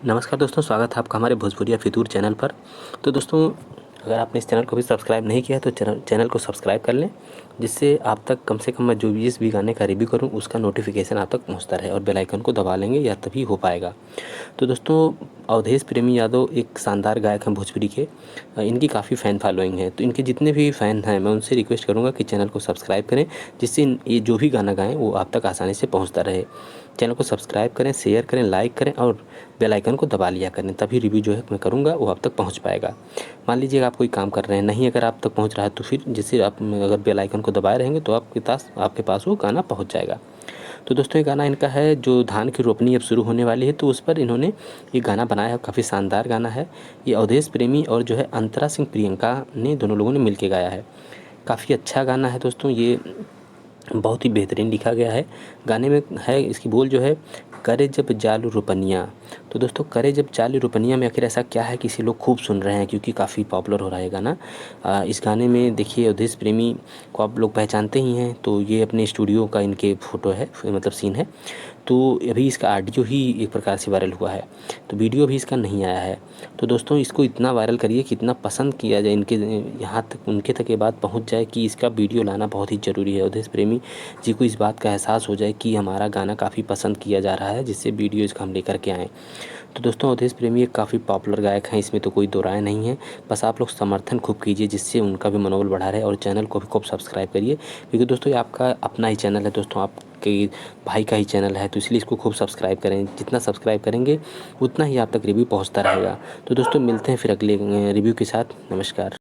नमस्कार दोस्तों, स्वागत है आपका हमारे भोजपुरिया फितूर चैनल पर। तो दोस्तों, अगर आपने इस चैनल को भी सब्सक्राइब नहीं किया है तो चैनल को सब्सक्राइब कर लें, जिससे आप तक कम से कम मैं जो भी जिस भी गाने का रिव्यू करूं उसका नोटिफिकेशन आप तक पहुंचता रहे, और बेल आइकन को दबा लेंगे या तभी हो पाएगा। तो दोस्तों, अवधेश प्रेमी यादव एक शानदार गायक हैं भोजपुरी के। इनकी काफ़ी फ़ैन फॉलोइंग है, तो इनके जितने भी फ़ैन हैं मैं उनसे रिक्वेस्ट करूँगा कि चैनल को सब्सक्राइब करें, जिससे ये जो भी गाना गाएँ वो आप तक आसानी से पहुँचता रहे। चैनल को सब्सक्राइब करें, शेयर करें, लाइक करें और बेल आइकन को दबा लिया करें, तभी रिव्यू जो है मैं करूँगा वो आप तक पहुँच पाएगा। मान लीजिए आप कोई काम कर रहे हैं, नहीं अगर आप तक पहुँच रहा है तो फिर जैसे आप अगर बेल आइकन को दबाए रहेंगे तो आपके पास वो गाना पहुँच जाएगा। तो दोस्तों, ये गाना इनका है, जो धान की रोपनी अब शुरू होने वाली है तो उस पर इन्होंने ये गाना बनाया है। काफ़ी शानदार गाना है। ये अवधेश प्रेमी और जो है अंतरा सिंह प्रियंका ने दोनों लोगों ने मिल के गाया है। काफ़ी अच्छा गाना है दोस्तों, ये बहुत ही बेहतरीन लिखा गया है। गाने में है, इसकी बोल जो है, करे जब जालू रुपनिया। तो दोस्तों, करे जब जालू रुपनिया में आखिर ऐसा क्या है कि इसे लोग खूब सुन रहे हैं, क्योंकि काफ़ी पॉपुलर हो रहा है गाना। इस गाने में देखिए, अवधेश प्रेमी को आप लोग पहचानते ही हैं, तो ये अपने स्टूडियो का इनके फ़ोटो है, मतलब सीन है। तो अभी इसका ऑडियो ही एक प्रकार से वायरल हुआ है, तो वीडियो भी इसका नहीं आया है। तो दोस्तों, इसको इतना वायरल करिए कि इतना पसंद किया जाए, इनके यहाँ तक, उनके तक ये बात पहुँच जाए कि इसका वीडियो लाना बहुत ही ज़रूरी है। अवधेश प्रेमी जी को इस बात का एहसास हो जाए कि हमारा गाना काफ़ी पसंद किया जा रहा है, जिससे वीडियो इसका हम लेकर के आएँ। तो दोस्तों, अवधेश प्रेमी एक काफ़ी पॉपुलर गायक हैं, इसमें तो कोई दो राय नहीं है। बस आप लोग समर्थन खूब कीजिए, जिससे उनका भी मनोबल बढ़ा रहे, और चैनल को भी खूब सब्सक्राइब करिए, क्योंकि दोस्तों ये आपका अपना ही चैनल है दोस्तों, आपके भाई का ही चैनल है, तो इसलिए इसको खूब सब्सक्राइब करें। जितना सब्सक्राइब करेंगे उतना ही आप तक रिव्यू पहुँचता रहेगा। तो दोस्तों, मिलते हैं फिर अगले रिव्यू के साथ। नमस्कार।